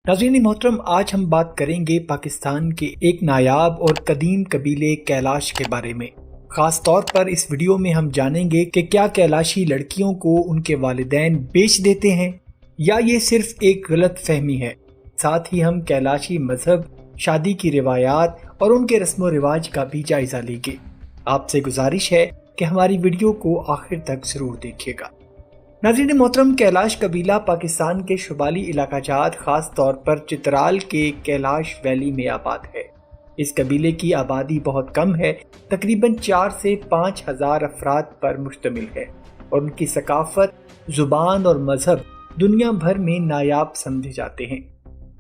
नाज़रीन मोहतरम, आज हम बात करेंगे पाकिस्तान के एक नायाब और कदीम कबीले कैलाश के बारे में। खास तौर पर इस वीडियो में हम जानेंगे कि क्या कैलाशी लड़कियों को उनके वालिदैन बेच देते हैं या ये सिर्फ एक गलत फहमी है। साथ ही हम कैलाशी मजहब, शादी की रिवायात और उनके रस्म व रिवाज का भी जायजा लेंगे। आपसे गुजारिश है कि हमारी वीडियो को आखिर तक जरूर देखिएगा। नाज़रीन मोहतरम, कैलाश कबीला पाकिस्तान के शुमाली इलाकाजात खास तौर पर चित्राल के कैलाश वैली में आबाद है। इस कबीले की आबादी बहुत कम है, तकरीबन 4 से 5 हज़ार अफराद पर मुश्तमिल है और उनकी सकाफत, ज़ुबान और मजहब दुनिया भर में नायाब समझे जाते हैं।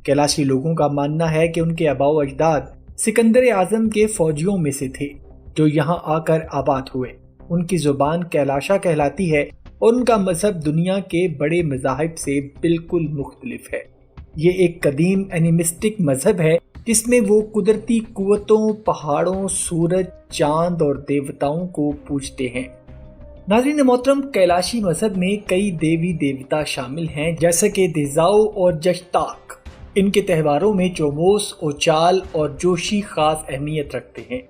कैलाशी लोगों का मानना है कि उनके आबाओ अजदाद सिकंदर आज़म के फौजियों में से थे जो यहाँ आकर आबाद हुए। उनकी ज़ुबान कैलाशा कहलाती है और उनका मजहब दुनिया के बड़े मज़ाहिब से बिल्कुल मुख्तलिफ है। ये एक कदीम एनिमिस्टिक मजहब है जिसमें वो कुदरती कुव्वतों, पहाड़ों, सूरज, चांद और देवताओं को पूजते हैं। नाज़रीन मोहतरम, कैलाशी मजहब में कई देवी देवता शामिल हैं जैसे कि दिजाओ और जश्ताक। इनके त्योहारों में चौमोस, ओचाल और जोशी खास अहमियत रखते हैं,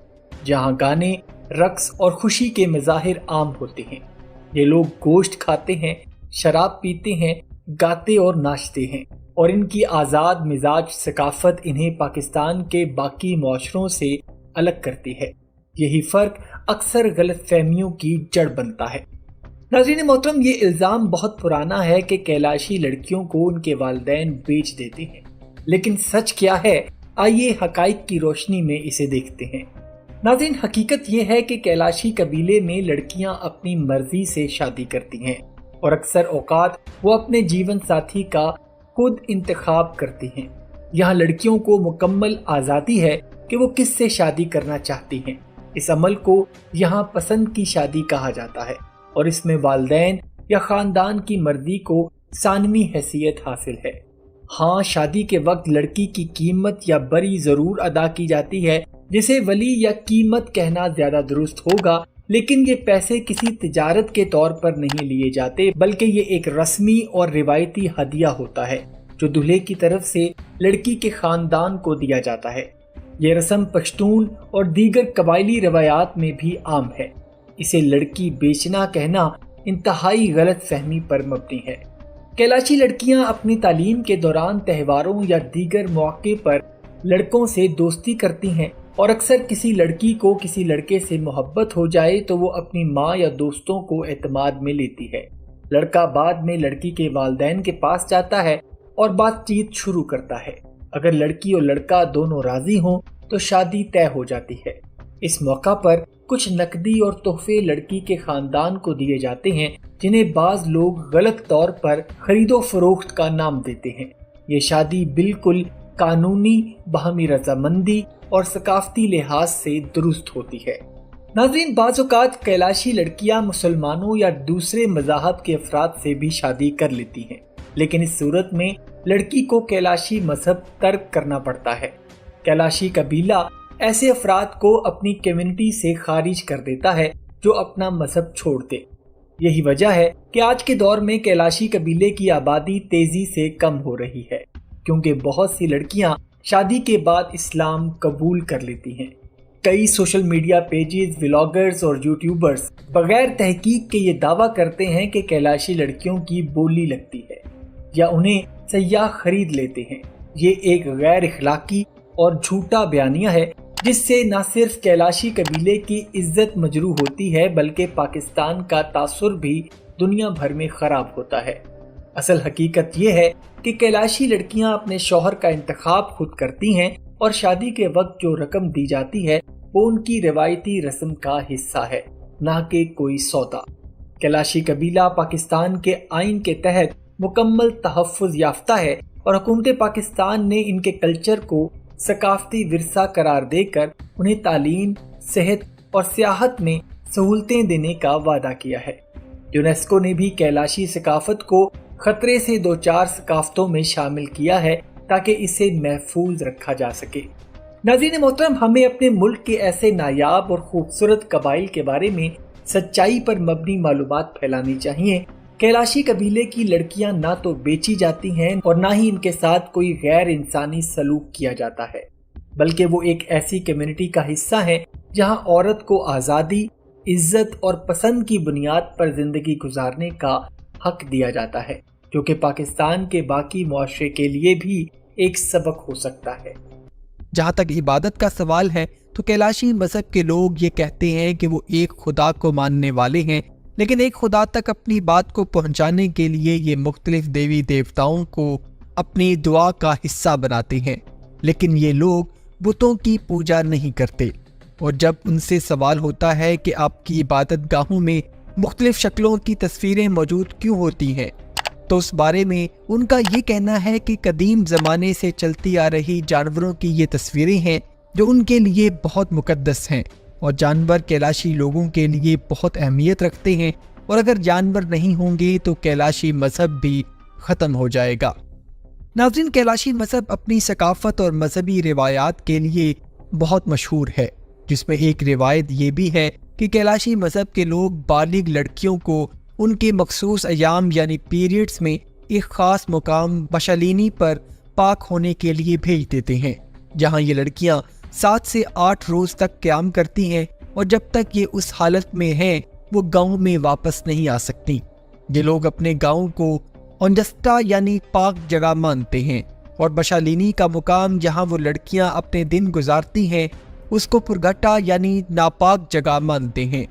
जहाँ गाने, रक्स और खुशी के मज़ाहिर आम होते हैं। ये लोग गोश्त खाते हैं, शराब पीते हैं, गाते और नाचते हैं और इनकी आज़ाद मिजाज सकाफत इन्हें पाकिस्तान के बाकी मुआशरों से अलग करती है। यही फ़र्क अक्सर गलत फहमियों की जड़ बनता है। नाज़रीन मोहतरम, ये इल्ज़ाम बहुत पुराना है कि कैलाशी लड़कियों को उनके वालिदैन बेच देते हैं, लेकिन सच क्या है, आइए हक़ाइक़ की रोशनी में इसे देखते हैं। नाज़रीन, हकीकत यह है कि कैलाशी कबीले में लड़कियां अपनी मर्जी से शादी करती हैं और अक्सर औकात वो अपने जीवन साथी का खुद इंतखाब करती हैं। यहाँ लड़कियों को मुकम्मल आज़ादी है कि वो किससे शादी करना चाहती हैं। इस अमल को यहाँ पसंद की शादी कहा जाता है और इसमें वालिदैन या ख़ानदान की मर्जी को सानवी हैसियत हासिल है। हाँ, शादी के वक्त लड़की की कीमत या बरी ज़रूर अदा की जाती है, जिसे वली या कीमत कहना ज्यादा दुरुस्त होगा, लेकिन ये पैसे किसी तिजारत के तौर पर नहीं लिए जाते, बल्कि ये एक रस्मी और रिवायती हदिया होता है जो दूल्हे की तरफ से लड़की के खानदान को दिया जाता है। ये रस्म पश्तून और दीगर कबायली रवायात में भी आम है। इसे लड़की बेचना कहना इंतहाई गलत फहमी पर मबनी है। कैलाशी लड़कियां अपनी तालीम के दौरान त्योहारों या दीगर मौके पर लड़कों से दोस्ती करती हैं और अक्सर किसी लड़की को किसी लड़के से मोहब्बत हो जाए तो वो अपनी माँ या दोस्तों को एतमाद में लेती है। लड़का बाद में लड़की के वालिदैन के पास जाता है और बातचीत शुरू करता है। अगर लड़की और लड़का दोनों राजी हों तो शादी तय हो जाती है। इस मौका पर कुछ नकदी और तोहफे लड़की के खानदान को दिए जाते हैं, जिन्हें बाज लोग गलत तौर पर खरीदो फरोख्त का नाम देते हैं। ये शादी बिल्कुल कानूनी, बाहमी रजामंदी और सकाफती लिहाज से दुरुस्त होती है। नाज़रीन, बाज़ औक़ात कैलाशी लड़कियां मुसलमानों या दूसरे मज़ाहब के अफराद से भी शादी कर लेती हैं, लेकिन इस सूरत में लड़की को कैलाशी मजहब तर्क करना पड़ता है। कैलाशी कबीला ऐसे अफराद को अपनी कम्युनिटी से खारिज कर देता है जो अपना मजहब छोड़ दे। यही वजह है कि आज के दौर में कैलाशी कबीले की आबादी तेजी से कम हो रही है, क्योंकि बहुत सी लड़कियां शादी के बाद इस्लाम कबूल कर लेती हैं। कई सोशल मीडिया पेजेस, व्लॉगर्स और यूट्यूबर्स बगैर तहकीक के ये दावा करते हैं कि कैलाशी लड़कियों की बोली लगती है या उन्हें सयाह खरीद लेते हैं। ये एक गैर इखलाकी और झूठा बयानिया है जिससे न सिर्फ कैलाशी कबीले की इज्जत मजरू होती है, बल्कि पाकिस्तान का तासुर भी दुनिया भर में खराब होता है। असल हकीकत यह है कि कैलाशी लड़कियां अपने शौहर का इंतखाब खुद करती हैं और शादी के वक्त जो रकम दी जाती है वो उनकी रिवायती रस्म का हिस्सा है, न कि कोई सौदा। कैलाशी कबीला पाकिस्तान के आइन के तहत मुकम्मल तहफ़्फ़ुज़ याफ्ता है और हुकूमत पाकिस्तान ने इनके कल्चर को सकाफती विरसा करार देकर उन्हें तालीम, सेहत और सियाहत में सहूलतें देने का वादा किया है। यूनेस्को ने भी कैलाशी सकाफत को खतरे से 2-4 सकाफतों में शामिल किया है ताकि इसे महफूज रखा जा सके। नाज़रीन मोहतरम, हमें अपने मुल्क के ऐसे नायाब और खूबसूरत कबाइल के बारे में सच्चाई पर मबनी मालूमात फैलानी चाहिए کیلاشی قبیلے کی لڑکیاں نہ تو بیچی جاتی ہیں اور نہ ہی ان کے ساتھ کوئی غیر انسانی سلوک کیا جاتا ہے، بلکہ وہ ایک ایسی کمیونٹی کا حصہ ہیں جہاں عورت کو آزادی، عزت اور پسند کی بنیاد پر زندگی گزارنے کا حق دیا جاتا ہے، جو کہ پاکستان کے باقی معاشرے کے لیے بھی ایک سبق ہو سکتا ہے۔ جہاں تک عبادت کا سوال ہے تو کیلاشی مذہب کے لوگ یہ کہتے ہیں کہ وہ ایک خدا کو ماننے والے ہیں، لیکن ایک خدا تک اپنی بات کو پہنچانے کے لیے یہ مختلف دیوی دیوتاؤں کو اپنی دعا کا حصہ بناتے ہیں، لیکن یہ لوگ بتوں کی پوجا نہیں کرتے۔ اور جب ان سے سوال ہوتا ہے کہ آپ کی عبادت گاہوں میں مختلف شکلوں کی تصویریں موجود کیوں ہوتی ہیں، تو اس بارے میں ان کا یہ کہنا ہے کہ قدیم زمانے سے چلتی آ رہی جانوروں کی یہ تصویریں ہیں جو ان کے لیے بہت مقدس ہیں، اور جانور کیلاشی لوگوں کے لیے بہت اہمیت رکھتے ہیں، اور اگر جانور نہیں ہوں گے تو کیلاشی مذہب بھی ختم ہو جائے گا۔ ناظرین، کیلاشی مذہب اپنی ثقافت اور مذہبی روایات کے لیے بہت مشہور ہے، جس میں ایک روایت یہ بھی ہے کہ کیلاشی مذہب کے لوگ بالغ لڑکیوں کو ان کے مخصوص ایام یعنی پیریڈز میں ایک خاص مقام بشالینی پر پاک ہونے کے لیے بھیج دیتے ہیں، جہاں یہ لڑکیاں 7 سے 8 روز تک قیام کرتی ہیں، اور جب تک یہ اس حالت میں ہیں وہ گاؤں میں واپس نہیں آ سکتی۔ یہ لوگ اپنے گاؤں کو اونجسٹا یعنی پاک جگہ مانتے ہیں، اور بشالینی کا مقام جہاں وہ لڑکیاں اپنے دن گزارتی ہیں اس کو پرگٹا یعنی ناپاک جگہ مانتے ہیں،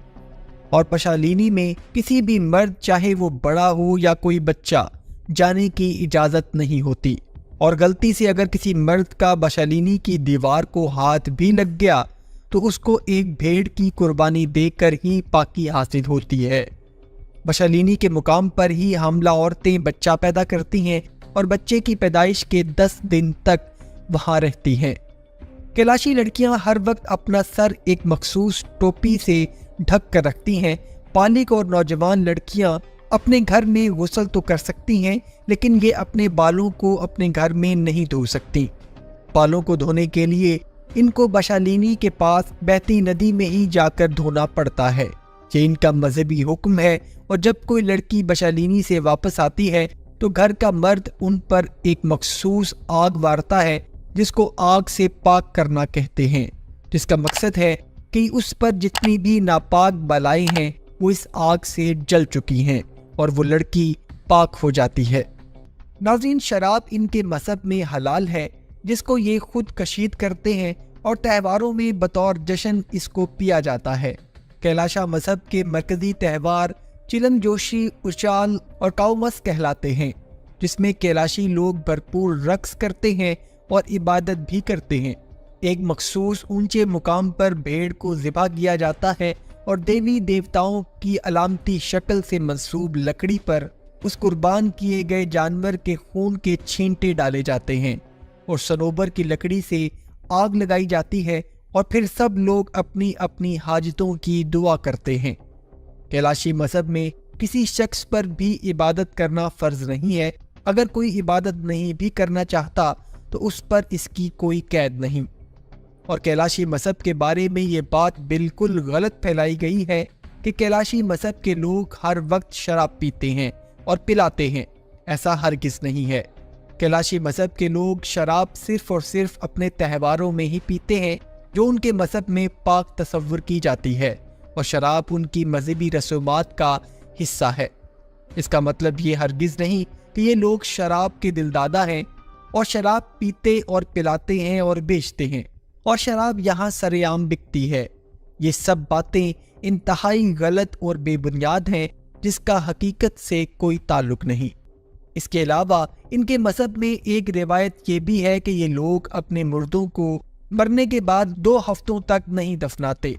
اور بشالینی میں کسی بھی مرد چاہے وہ بڑا ہو یا کوئی بچہ جانے کی اجازت نہیں ہوتی، اور غلطی سے اگر کسی مرد کا بشالینی کی دیوار کو ہاتھ بھی لگ گیا تو اس کو ایک بھیڑ کی قربانی دے کر ہی پاکی حاصل ہوتی ہے۔ بشالینی کے مقام پر ہی حاملہ عورتیں بچہ پیدا کرتی ہیں اور بچے کی پیدائش کے 10 دن تک وہاں رہتی ہیں۔ کیلاشی لڑکیاں ہر وقت اپنا سر ایک مخصوص ٹوپی سے ڈھک کر رکھتی ہیں۔ بالغ اور نوجوان لڑکیاں اپنے گھر میں غسل تو کر سکتی ہیں، لیکن یہ اپنے بالوں کو اپنے گھر میں نہیں دھو سکتی۔ بالوں کو دھونے کے لیے ان کو بشالینی کے پاس بہتی ندی میں ہی جا کر دھونا پڑتا ہے۔ یہ ان کا مذہبی حکم ہے، اور جب کوئی لڑکی بشالینی سے واپس آتی ہے تو گھر کا مرد ان پر ایک مخصوص آگ وارتا ہے جس کو آگ سے پاک کرنا کہتے ہیں، جس کا مقصد ہے کہ اس پر جتنی بھی ناپاک بالائیں ہیں وہ اس آگ سے جل چکی ہیں اور وہ لڑکی پاک ہو جاتی ہے۔ ناظرین، شراب ان کے مذہب میں حلال ہے، جس کو یہ خود کشید کرتے ہیں، اور تہواروں میں بطور جشن اس کو پیا جاتا ہے۔ کیلاشا مذہب کے مرکزی تہوار چلم جوشی، اچال اور کاؤمس کہلاتے ہیں، جس میں کیلاشی لوگ بھرپور رقص کرتے ہیں اور عبادت بھی کرتے ہیں۔ ایک مخصوص اونچے مقام پر بھیڑ کو ذبح کیا جاتا ہے اور دیوی دیوتاؤں کی علامتی شکل سے منسوب لکڑی پر اس قربان کیے گئے جانور کے خون کے چھینٹے ڈالے جاتے ہیں، اور صنوبر کی لکڑی سے آگ لگائی جاتی ہے، اور پھر سب لوگ اپنی اپنی حاجتوں کی دعا کرتے ہیں۔ کیلاشی مذہب میں کسی شخص پر بھی عبادت کرنا فرض نہیں ہے۔ اگر کوئی عبادت نہیں بھی کرنا چاہتا تو اس پر اس کی کوئی قید نہیں۔ اور کیلاشی مذہب کے بارے میں یہ بات بالکل غلط پھیلائی گئی ہے کہ کیلاشی مذہب کے لوگ ہر وقت شراب پیتے ہیں اور پلاتے ہیں۔ ایسا ہرگز نہیں ہے۔ کیلاشی مذہب کے لوگ شراب صرف اور صرف اپنے تہواروں میں ہی پیتے ہیں، جو ان کے مذہب میں پاک تصور کی جاتی ہے، اور شراب ان کی مذہبی رسومات کا حصہ ہے۔ اس کا مطلب یہ ہرگز نہیں کہ یہ لوگ شراب کے دلدادہ ہیں اور شراب پیتے اور پلاتے ہیں اور بیچتے ہیں، اور شراب یہاں سرے عام بکتی ہے۔ یہ سب باتیں انتہائی غلط اور بے بنیاد ہیں، جس کا حقیقت سے کوئی تعلق نہیں۔ اس کے علاوہ ان کے مذہب میں ایک روایت یہ بھی ہے کہ یہ لوگ اپنے مردوں کو مرنے کے بعد 2 ہفتوں تک نہیں دفناتے،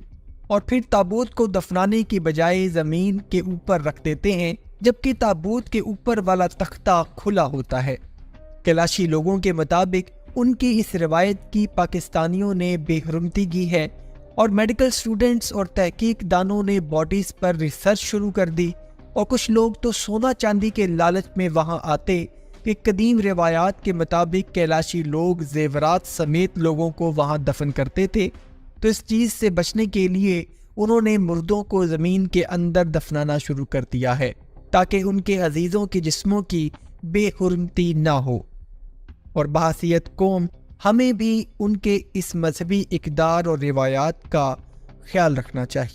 اور پھر تابوت کو دفنانے کی بجائے زمین کے اوپر رکھ دیتے ہیں، جبکہ تابوت کے اوپر والا تختہ کھلا ہوتا ہے۔ کیلاشی لوگوں کے مطابق ان کی اس روایت کی پاکستانیوں نے بے حرمتی کی ہے، اور میڈیکل سٹوڈنٹس اور تحقیق دانوں نے باڈیز پر ریسرچ شروع کر دی، اور کچھ لوگ تو سونا چاندی کے لالچ میں وہاں آتے کہ قدیم روایات کے مطابق کیلاشی لوگ زیورات سمیت لوگوں کو وہاں دفن کرتے تھے۔ تو اس چیز سے بچنے کے لیے انہوں نے مردوں کو زمین کے اندر دفنانا شروع کر دیا ہے، تاکہ ان کے عزیزوں کے جسموں کی بے حرمتی نہ ہو، اور بحیثیت قوم ہمیں بھی ان کے اس مذہبی اقدار اور روایات کا خیال رکھنا چاہیے۔